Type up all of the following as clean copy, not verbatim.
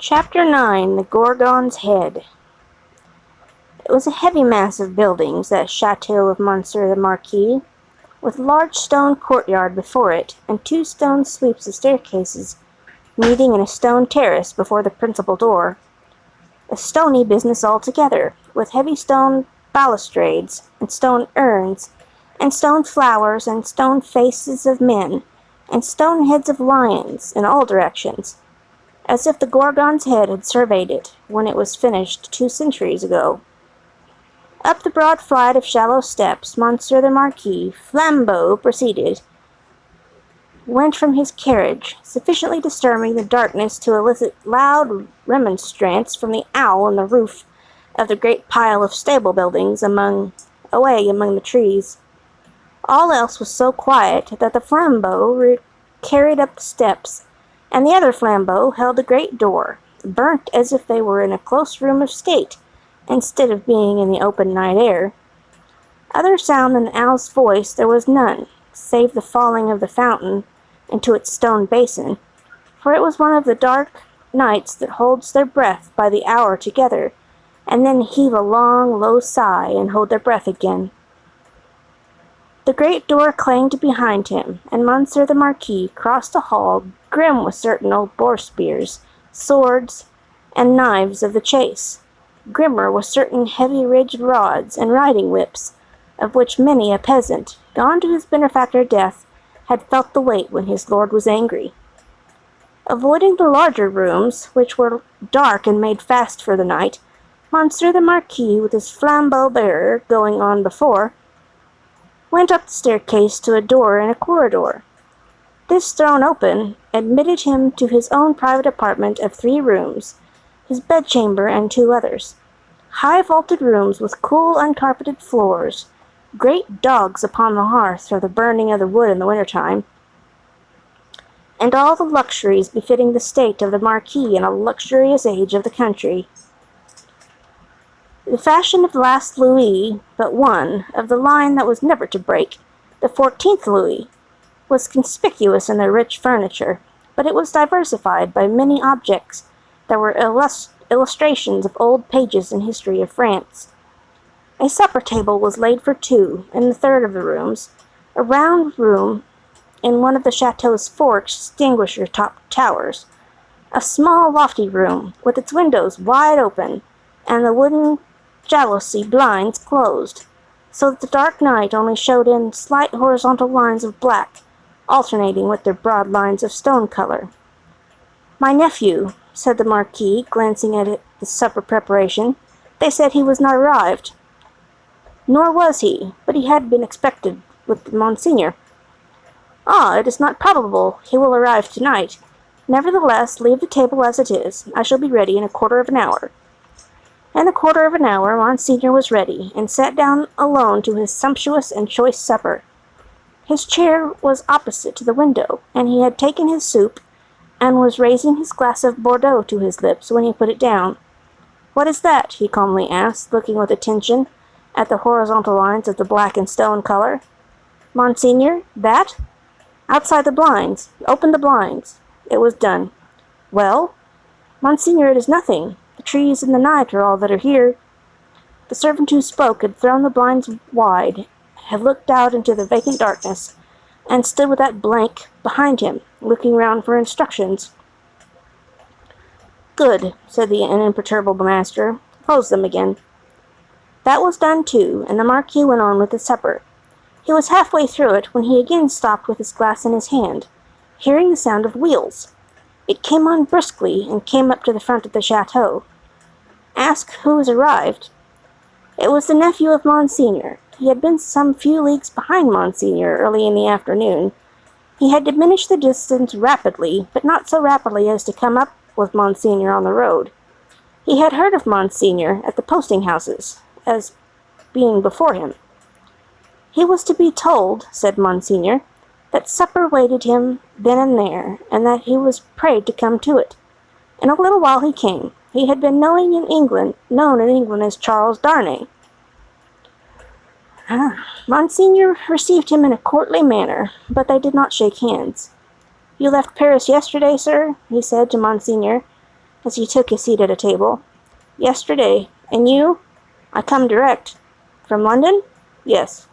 Chapter 9 The Gorgon's Head. It was a heavy mass of buildings, that chateau of Monsieur the Marquis, with a large stone courtyard before it, and two stone sweeps of staircases meeting in a stone terrace before the principal door. A stony business altogether, with heavy stone balustrades, and stone urns, and stone flowers, and stone faces of men, and stone heads of lions, in all directions, as if the Gorgon's head had surveyed it when it was finished 2 centuries ago. Up the broad flight of shallow steps, Monsieur the Marquis, flambeau proceeded, went from his carriage, sufficiently disturbing the darkness to elicit loud remonstrance from the owl on the roof of the great pile of stable buildings away among the trees. All else was so quiet that the flambeau carried up the steps, and the other flambeau held a great door, burnt as if they were in a close room of state, instead of being in the open night air. Other sound than the owl's voice there was none, save the falling of the fountain into its stone basin, for it was one of the dark nights that holds their breath by the hour together, and then heave a long, low sigh, and hold their breath again. The great door clanged behind him, and Monsieur the Marquis crossed a hall grim with certain old boar spears, swords, and knives of the chase. Grimmer with certain heavy-ridged rods and riding whips, of which many a peasant, gone to his benefactor death, had felt the weight when his lord was angry. Avoiding the larger rooms, which were dark and made fast for the night, Monsieur the Marquis, with his flambeau-bearer going on before, went up the staircase to a door in a corridor. This thrown open, admitted him to his own private apartment of 3 rooms, his bedchamber and 2 others. High vaulted rooms with cool uncarpeted floors, great dogs upon the hearth for the burning of the wood in the winter-time, and all the luxuries befitting the state of the Marquis in a luxurious age of the country. The fashion of the last Louis but one, of the line that was never to break, the 14th Louis, was conspicuous in their rich furniture, but it was diversified by many objects that were illustrations of old pages in history of France. A supper table was laid for 2 in the third of the rooms, a round room in one of the chateau's 4 extinguisher-topped towers, a small lofty room with its windows wide open and the wooden jalousie blinds closed, so that the dark night only showed in slight horizontal lines of black, alternating with their broad lines of stone color. "My nephew," said the Marquis, glancing at the supper preparation. "They said he was not arrived." "Nor was he, but he had been expected with Monseigneur." "Ah, it is not probable he will arrive tonight. Nevertheless, leave the table as it is. I shall be ready in a quarter of an hour." In a quarter of an hour, Monseigneur was ready, and sat down alone to his sumptuous and choice supper. His chair was opposite to the window, and he had taken his soup, and was raising his glass of Bordeaux to his lips when he put it down. "What is that?" he calmly asked, looking with attention at the horizontal lines of the black and stone color. "Monseigneur, that? Outside the blinds. Open the blinds." It was done. "Well?" "Monseigneur, it is nothing. The trees and the night are all that are here." The servant who spoke had thrown the blinds wide, had looked out into the vacant darkness, and stood with that blank behind him, looking round for instructions. "Good," said the imperturbable master. "Close them again." That was done too, and the Marquis went on with his supper. He was halfway through it when he again stopped with his glass in his hand, hearing the sound of wheels. It came on briskly, and came up to the front of the chateau. "Ask who has arrived." It was the nephew of Monseigneur. He had been some few leagues behind Monseigneur early in the afternoon. He had diminished the distance rapidly, but not so rapidly as to come up with Monseigneur on the road. He had heard of Monseigneur at the posting-houses, as being before him. He was to be told, said Monseigneur, that supper waited him then and there, and that he was prayed to come to it. In a little while he came. He had been known in England as Charles Darnay. Monseigneur received him in a courtly manner, but they did not shake hands. "You left Paris yesterday, sir?" he said to Monseigneur, as he took his seat at a table. "Yesterday. And you?" "I come direct." "From London?" "Yes."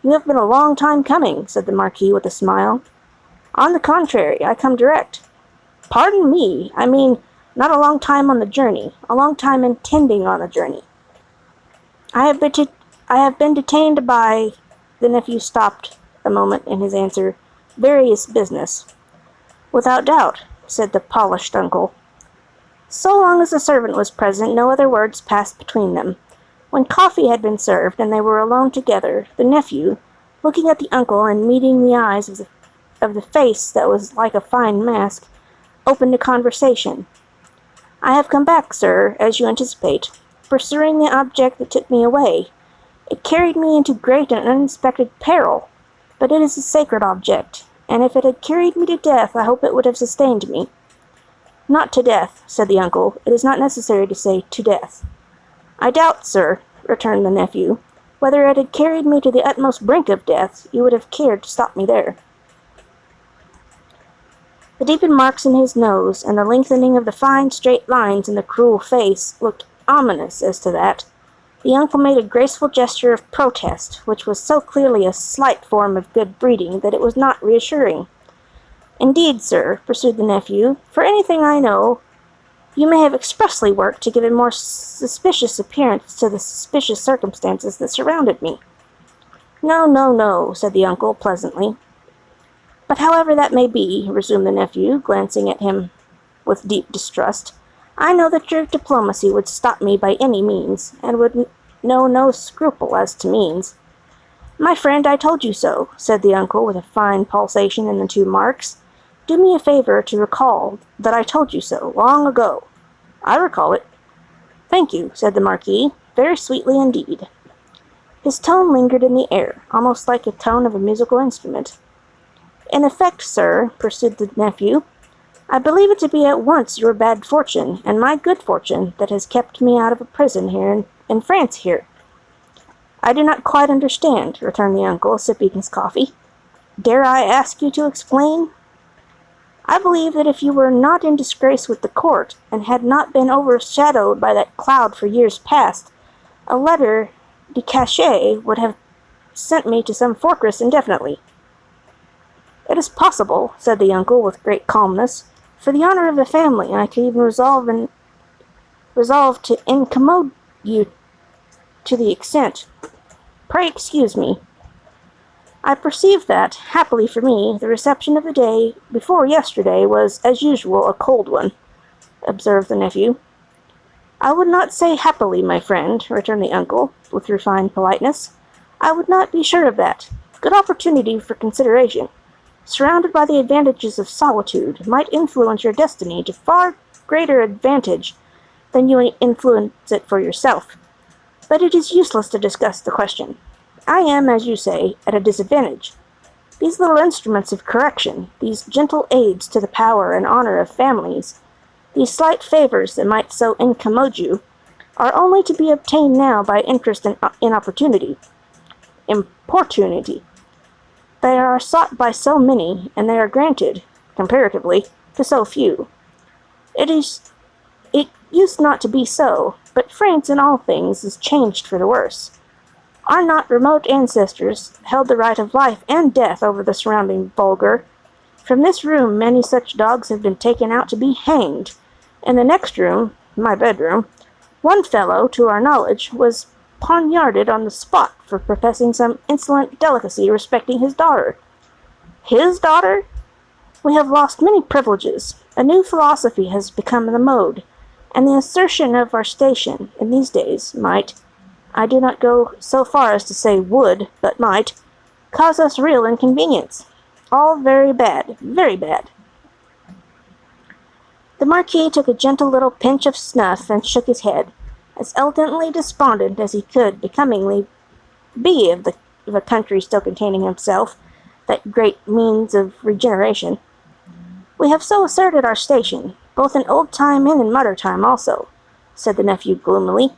"You have been a long time coming," said the Marquis with a smile. "On the contrary, I come direct." "Pardon me, I mean, not a long time on the journey, a long time intending on a journey." I have been detained by," the nephew stopped a moment in his answer, "various business." "Without doubt," said the polished uncle. So long as the servant was present, no other words passed between them. When coffee had been served and they were alone together, the nephew, looking at the uncle and meeting the eyes of the face that was like a fine mask, opened a conversation. "I have come back, sir, as you anticipate, pursuing the object that took me away. It carried me into great and unexpected peril, but it is a sacred object, and if it had carried me to death, I hope it would have sustained me." "Not to death," said the uncle. "It is not necessary to say to death." "I doubt, sir," returned the nephew, "whether it had carried me to the utmost brink of death, you would have cared to stop me there." The deepened marks in his nose, and the lengthening of the fine straight lines in the cruel face, looked ominous as to that. The uncle made a graceful gesture of protest, which was so clearly a slight form of good breeding that it was not reassuring. "Indeed, sir," pursued the nephew, "for anything I know, you may have expressly worked to give a more suspicious appearance to the suspicious circumstances that surrounded me." "No, no, no," said the uncle pleasantly. "But however that may be," resumed the nephew, glancing at him with deep distrust, "I know that your diplomacy would stop me by any means, and would know no scruple as to means." "My friend, I told you so," said the uncle with a fine pulsation in the two marks. "Do me a favor to recall that I told you so long ago." "I recall it." "Thank you," said the Marquis, very sweetly indeed. His tone lingered in the air, almost like the tone of a musical instrument. "In effect, sir," pursued the nephew, "I believe it to be at once your bad fortune and my good fortune that has kept me out of a prison here in France here." "I do not quite understand," returned the uncle, sipping his coffee. "Dare I ask you to explain?" "I believe that if you were not in disgrace with the court, and had not been overshadowed by that cloud for years past, a letter de cachet would have sent me to some fortress indefinitely." "It is possible," said the uncle with great calmness. "For the honor of the family, I could even resolve to incommode you to the extent. Pray excuse me." "I perceive that, happily for me, the reception of the day before yesterday was, as usual, a cold one," observed the nephew. "I would not say happily, my friend," returned the uncle, with refined politeness. "I would not be sure of that. Good opportunity for consideration, surrounded by the advantages of solitude, might influence your destiny to far greater advantage than you influence it for yourself. But it is useless to discuss the question. I am, as you say, at a disadvantage. These little instruments of correction, these gentle aids to the power and honor of families, these slight favors that might so incommode you, are only to be obtained now by interest in opportunity. Importunity. They are sought by so many, and they are granted, comparatively, to so few. It used not to be so, but France in all things is changed for the worse. Our not remote ancestors held the right of life and death over the surrounding vulgar. From this room many such dogs have been taken out to be hanged. In the next room, my bedroom, one fellow, to our knowledge, was poniarded on the spot for professing some insolent delicacy respecting his daughter. His daughter? We have lost many privileges. A new philosophy has become the mode, and the assertion of our station in these days might, I do not go so far as to say would, but might, cause us real inconvenience. All very bad, very bad." The Marquis took a gentle little pinch of snuff and shook his head, as evidently despondent as he could becomingly be of a country still containing himself, that great means of regeneration. "We have so asserted our station, both in old time and in modern time also," said the nephew gloomily,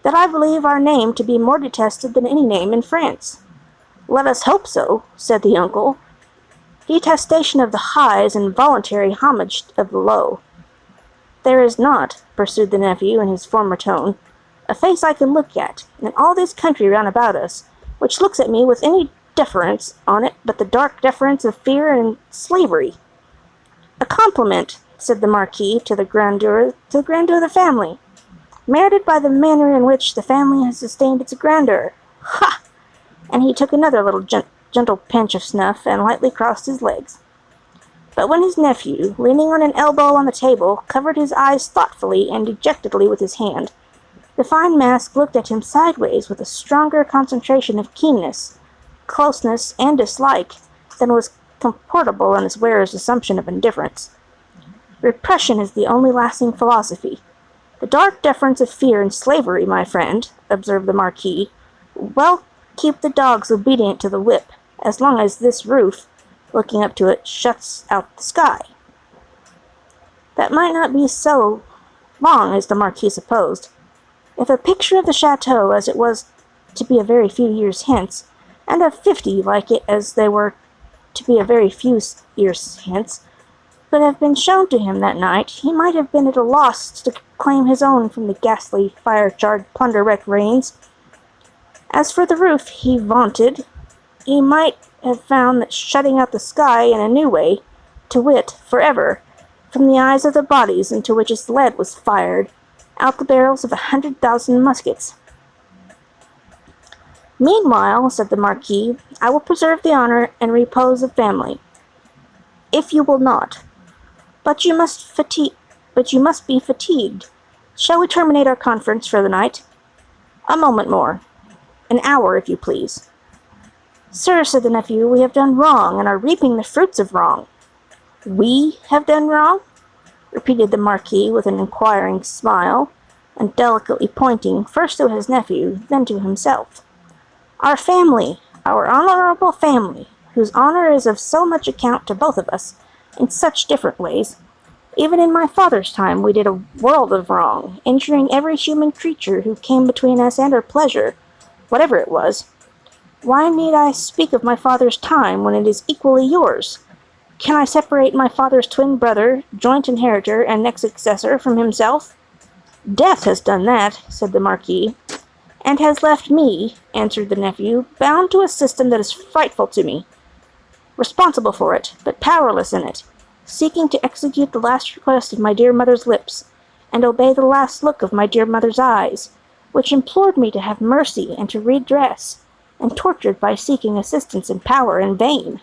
"that I believe our name to be more detested than any name in France." "Let us hope so," said the uncle. "Detestation of the high is involuntary homage of the low." "There is not," pursued the nephew in his former tone, "a face I can look at, in all this country round about us, which looks at me with any deference on it but the dark deference of fear and slavery." "A compliment," said the Marquis, to the grandeur of the family, "merited by the manner in which the family has sustained its grandeur. Ha!" And he took another little gentle pinch of snuff, and lightly crossed his legs. But when his nephew, leaning on an elbow on the table, covered his eyes thoughtfully and dejectedly with his hand, the fine mask looked at him sideways with a stronger concentration of keenness, closeness, and dislike than was comportable in its wearer's assumption of indifference. "Repression is the only lasting philosophy. The dark deference of fear and slavery, my friend," observed the Marquis, "will keep the dogs obedient to the whip, as long as this roof, looking up to it, shuts out the sky." That might not be so long as the Marquis supposed. If a picture of the chateau as it was to be a very few years hence, and of 50 like it as they were to be a very few years hence, could have been shown to him that night, he might have been at a loss to claim his own from the ghastly, fire-charred, plunder-wrecked ruins. As for the roof he vaunted, he might have found that shutting out the sky in a new way, to wit, forever, from the eyes of the bodies into which its lead was fired, out the barrels of 100,000 muskets. "Meanwhile," said the Marquis, "I will preserve the honor and repose of family, if you will not. But you must be fatigued. Shall we terminate our conference for the night?" "A moment more. An hour, if you please." "Sir," said the nephew, "we have done wrong, and are reaping the fruits of wrong." "We have done wrong?" repeated the Marquis with an inquiring smile, and delicately pointing first to his nephew, then to himself. "Our family, our honorable family, whose honor is of so much account to both of us, in such different ways. Even in my father's time we did a world of wrong, injuring every human creature who came between us and our pleasure, whatever it was. Why need I speak of my father's time when it is equally yours? Can I separate my father's twin brother, joint inheritor, and next successor from himself?" "Death has done that," said the Marquis. "And has left me," answered the nephew, "bound to a system that is frightful to me, responsible for it, but powerless in it, seeking to execute the last request of my dear mother's lips, and obey the last look of my dear mother's eyes, which implored me to have mercy and to redress, and tortured by seeking assistance and power in vain."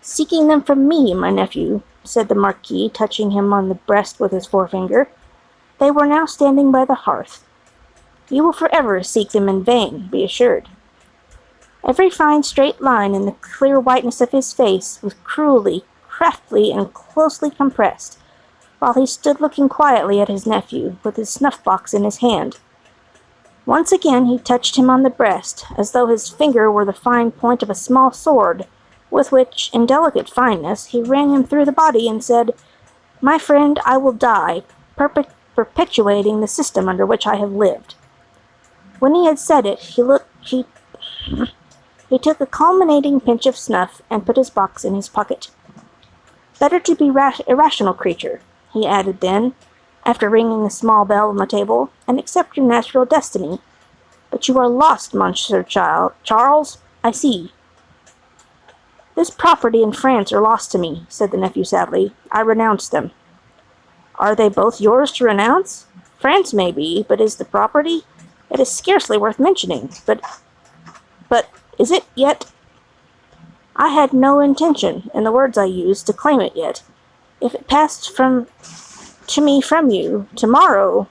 "Seeking them from me, my nephew," said the Marquis, touching him on the breast with his forefinger. They were now standing by the hearth. "You will forever seek them in vain, be assured." Every fine straight line in the clear whiteness of his face was cruelly, craftily, and closely compressed, while he stood looking quietly at his nephew, with his snuff-box in his hand. Once again he touched him on the breast, as though his finger were the fine point of a small sword, with which, in delicate fineness, he ran him through the body, and said, "My friend, I will die, perpetuating the system under which I have lived." When he had said it, he took a culminating pinch of snuff, and put his box in his pocket. "Better to be a rational creature," he added then, after ringing the small bell on the table, "and accept your natural destiny. But you are lost, Monsieur Charles, I see." "This property in France are lost to me," said the nephew sadly. "I renounce them." "Are they both yours to renounce? France may be, but is the property? It is scarcely worth mentioning. But is it yet? I had no intention, in the words I used, to claim it yet. If it passed to me from you, tomorrow,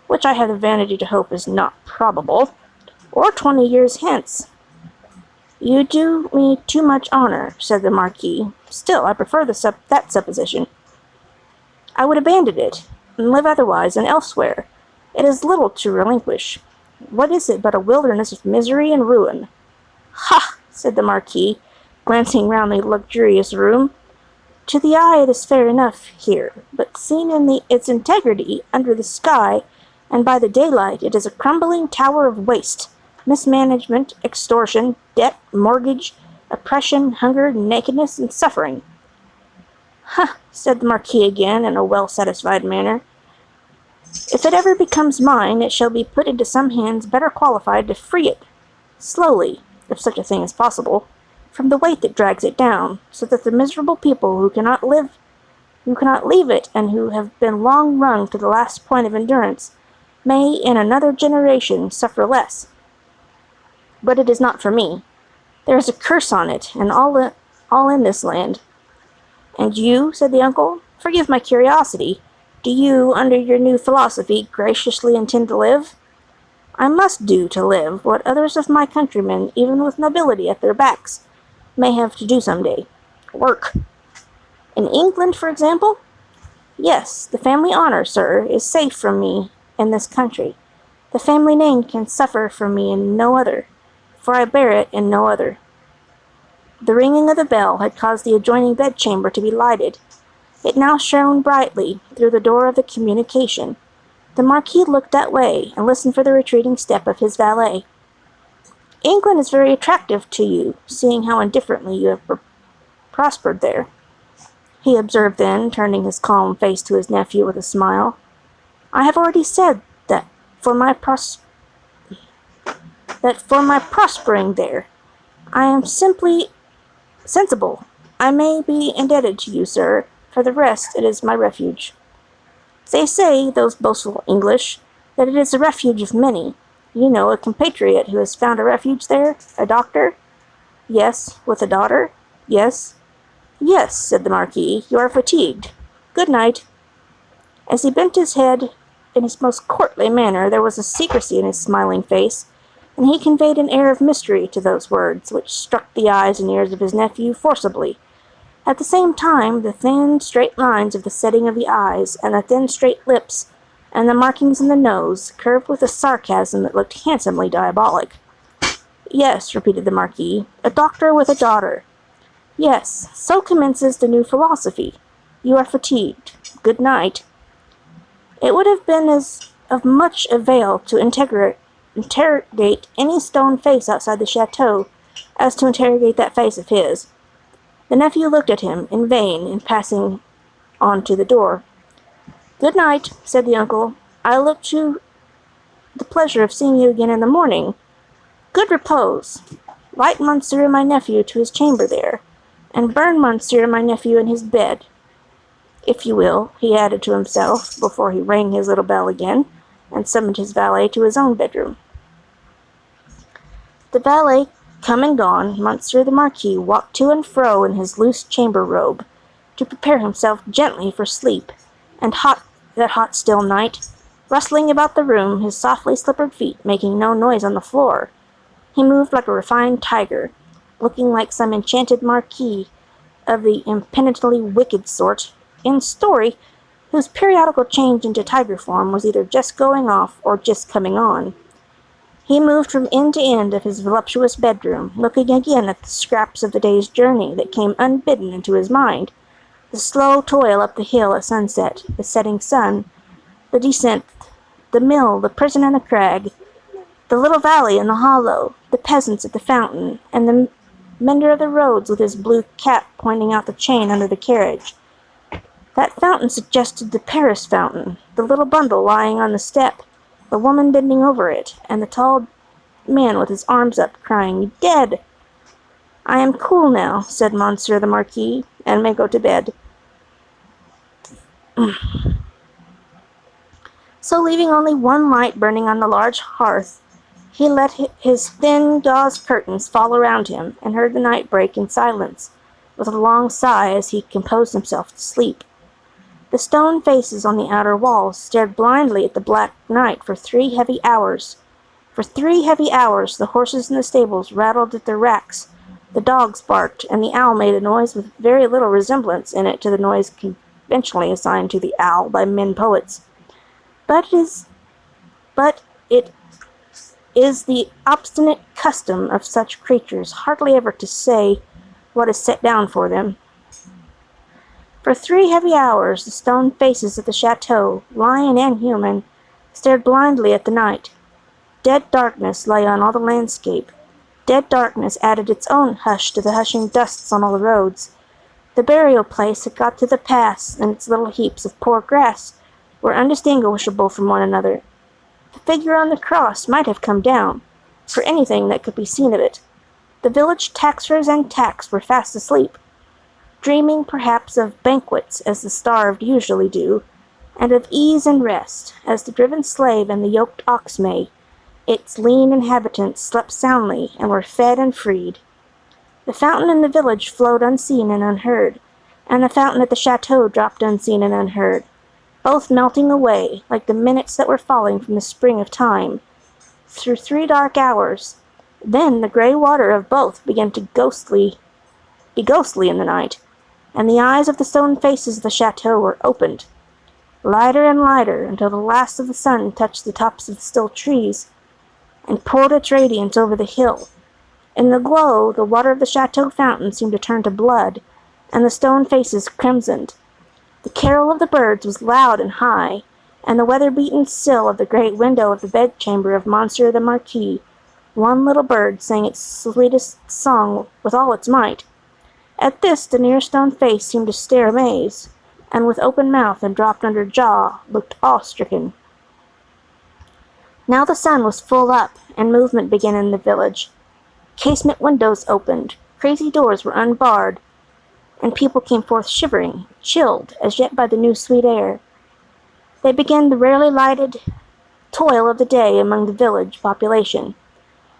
which I have the vanity to hope is not probable, or 20 years hence." "You do me too much honor," said the Marquis. "Still, I prefer that supposition. I would abandon it, and live otherwise and elsewhere. It is little to relinquish. What is it but a wilderness of misery and ruin?" "Ha!" said the Marquis, glancing round the luxurious room. "To the eye it is fair enough here, but seen in its integrity under the sky and by the daylight, it is a crumbling tower of waste, mismanagement, extortion, debt, mortgage, oppression, hunger, nakedness, and suffering." said the Marquis again, in a well-satisfied manner. If it ever becomes mine, it shall be put into some hands better qualified to free it, slowly, if such a thing is possible, from the weight that drags it down, so that the miserable people who cannot leave it, and who have been long wrung to the last point of endurance, may in another generation suffer less. But it is not for me. There is a curse on it, and all in this land. And you, said the uncle, forgive my curiosity, do you, under your new philosophy, graciously intend to live? I must do to live what others of my countrymen, even with nobility at their backs, may have to do some day. Work. In England, for example? Yes, the family honor, sir, is safe from me in this country. The family name can suffer from me in no other, for I bear it in no other. The ringing of the bell had caused the adjoining bedchamber to be lighted. It now shone brightly through the door of the communication. The Marquis looked that way, and listened for the retreating step of his valet. England is very attractive to you, seeing how indifferently you have prospered there, he observed then, turning his calm face to his nephew with a smile. I have already said that for my prospering there, I am simply sensible. I may be indebted to you, sir. For the rest, it is my refuge. They say, those boastful English, that it is the refuge of many. You know a compatriot who has found a refuge there? A doctor? Yes. With a daughter? Yes. Yes, said the Marquis, you are fatigued. Good night. As he bent his head in his most courtly manner, there was a secrecy in his smiling face, and he conveyed an air of mystery to those words, which struck the eyes and ears of his nephew forcibly. At the same time, the thin, straight lines of the setting of the eyes, and the thin, straight lips, and the markings in the nose, curved with a sarcasm that looked handsomely diabolic. Yes, repeated the Marquis, a doctor with a daughter. Yes, so commences the new philosophy. You are fatigued. Good night. It would have been of much avail to interrogate any stone face outside the chateau as to interrogate that face of his. The nephew looked at him in vain in passing on to the door. Good night, said the uncle. I look to the pleasure of seeing you again in the morning. Good repose. Light Monsieur my nephew to his chamber there, and burn Monsieur my nephew in his bed, if you will, he added to himself, before he rang his little bell again, and summoned his valet to his own bedroom. The valet come and gone, Monsieur the Marquis walked to and fro in his loose chamber robe, to prepare himself gently for sleep, and that hot still night, rustling about the room, his softly slippered feet making no noise on the floor. He moved like a refined tiger, looking like some enchanted marquis of the impenitently wicked sort, in story, whose periodical change into tiger form was either just going off or just coming on. He moved from end to end of his voluptuous bedroom, looking again at the scraps of the day's journey that came unbidden into his mind, the slow toil up the hill at sunset, the setting sun, the descent, the mill, the prison and the crag, the little valley and the hollow, the peasants at the fountain, and the mender of the roads with his blue cap pointing out the chain under the carriage. That fountain suggested the Paris fountain, the little bundle lying on the step, the woman bending over it, and the tall man with his arms up, crying, Dead! I am cool now, said Monsieur the Marquis, and may go to bed. So, leaving only one light burning on the large hearth, he let his thin gauze curtains fall around him, and heard the night break in silence, with a long sigh as he composed himself to sleep. The stone faces on the outer walls stared blindly at the black night for 3 heavy hours. For 3 heavy hours the horses in the stables rattled at their racks, the dogs barked, and the owl made a noise with very little resemblance in it to the noise conventionally assigned to the owl by men poets. But it is the obstinate custom of such creatures hardly ever to say what is set down for them. For 3 heavy hours the stone faces of the chateau, lion and human, stared blindly at the night. Dead darkness lay on all the landscape. Dead darkness added its own hush to the hushing dusts on all the roads. The burial place had got to the pass, and its little heaps of poor grass were undistinguishable from one another. The figure on the cross might have come down, for anything that could be seen of it. The village taxers and taxed were fast asleep, dreaming perhaps of banquets as the starved usually do, and of ease and rest, as the driven slave and the yoked ox may. Its lean inhabitants slept soundly and were fed and freed. The fountain in the village flowed unseen and unheard, and the fountain at the chateau dropped unseen and unheard, both melting away like the minutes that were falling from the spring of time, through 3 dark hours. Then the grey water of both began to be ghostly in the night, and the eyes of the stone faces of the chateau were opened, lighter and lighter, until the last of the sun touched the tops of the still trees, and poured its radiance over the hill. In the glow, the water of the chateau fountain seemed to turn to blood, and the stone faces crimsoned. The carol of the birds was loud and high, and the weather-beaten sill of the great window of the bedchamber of Monsieur the Marquis, one little bird sang its sweetest song with all its might. At this, the near stone face seemed to stare amaze, and with open mouth and dropped under jaw, looked awe-stricken. Now the sun was full up, and movement began in the village. Casement windows opened, crazy doors were unbarred, and people came forth shivering, chilled as yet by the new sweet air. They began the rarely lighted toil of the day among the village population.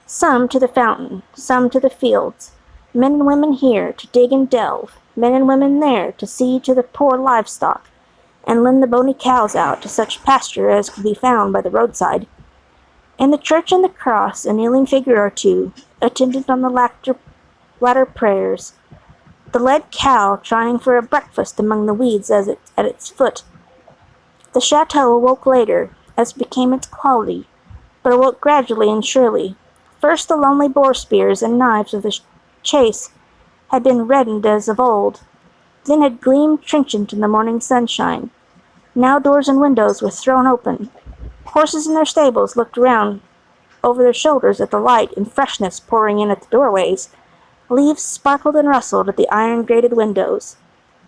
Some to the fountain, some to the fields, men and women here to dig and delve, men and women there to see to the poor livestock, and lend the bony cows out to such pasture as could be found by the roadside. In the church and the cross, a kneeling figure or two attended on the latter prayers, the led cow trying for a breakfast among the weeds at its foot. The chateau awoke later, as became its quality, but awoke gradually and surely. First the lonely boar spears and knives of the chase had been reddened as of old, then had gleamed trenchant in the morning sunshine. Now doors and windows were thrown open. Horses in their stables looked round over their shoulders at the light and freshness pouring in at the doorways. Leaves sparkled and rustled at the iron-grated windows.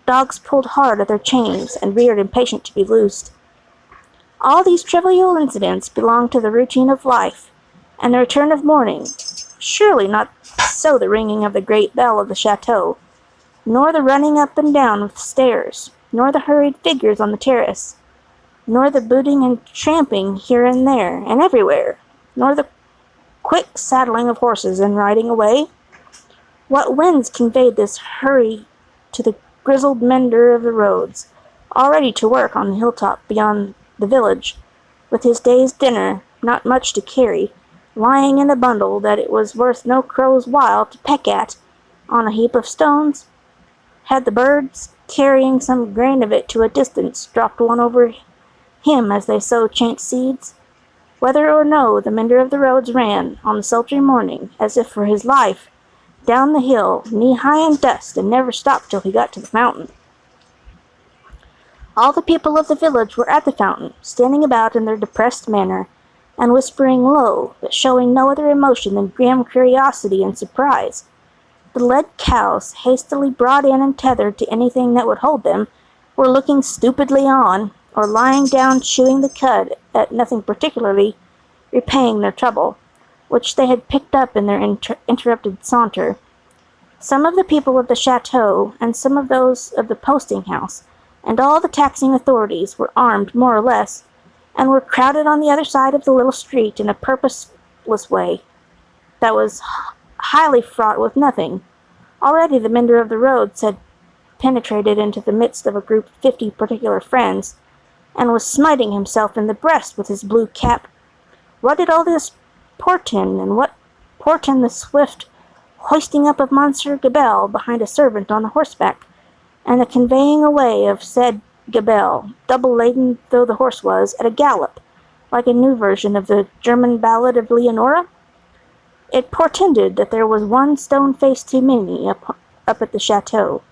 Dogs pulled hard at their chains and reared impatient to be loosed. All these trivial incidents belonged to the routine of life, and the return of morning. Surely not so the ringing of the great bell of the chateau, nor the running up and down of the stairs, nor the hurried figures on the terrace, nor the booting and tramping here and there and everywhere, nor the quick saddling of horses and riding away. What winds conveyed this hurry to the grizzled mender of the roads, already to work on the hilltop beyond the village, with his day's dinner, not much to carry, lying in a bundle that it was worth no crow's while to peck at, on a heap of stones? Had the birds, carrying some grain of it to a distance, dropped one over him as they sowed chance seeds? Whether or no, the mender of the roads ran, on the sultry morning, as if for his life, down the hill, knee-high in dust, and never stopped till he got to the fountain. All the people of the village were at the fountain, standing about in their depressed manner, and whispering low, but showing no other emotion than grim curiosity and surprise. The led cows, hastily brought in and tethered to anything that would hold them, were looking stupidly on, or lying down chewing the cud at nothing particularly, repaying their trouble, which they had picked up in their interrupted saunter. Some of the people of the chateau, and some of those of the posting-house, and all the taxing authorities were armed more or less, and were crowded on the other side of the little street in a purposeless way that was highly fraught with nothing. Already the mender of the roads had penetrated into the midst of a group of 50 particular friends, and was smiting himself in the breast with his blue cap. What did all this portend, and what portend the swift hoisting up of Monsieur Gabelle behind a servant on the horseback, and the conveying away of said Gabelle, double laden though the horse was, at a gallop, like a new version of the German ballad of Leonora? It portended that there was one stone face too many up at the chateau.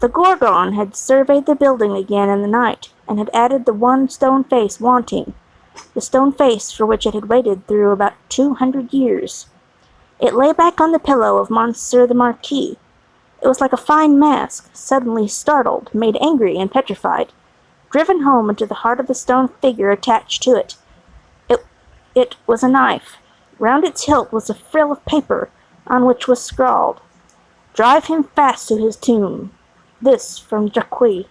The Gorgon had surveyed the building again in the night, and had added the one stone face wanting, the stone face for which it had waited through about 200 years. It lay back on the pillow of Monsieur the Marquis, It was like a fine mask, suddenly startled, made angry and petrified, driven home into the heart of the stone figure attached to it. It was a knife. Round its hilt was a frill of paper, on which was scrawled, "Drive him fast to his tomb." This from Jacques.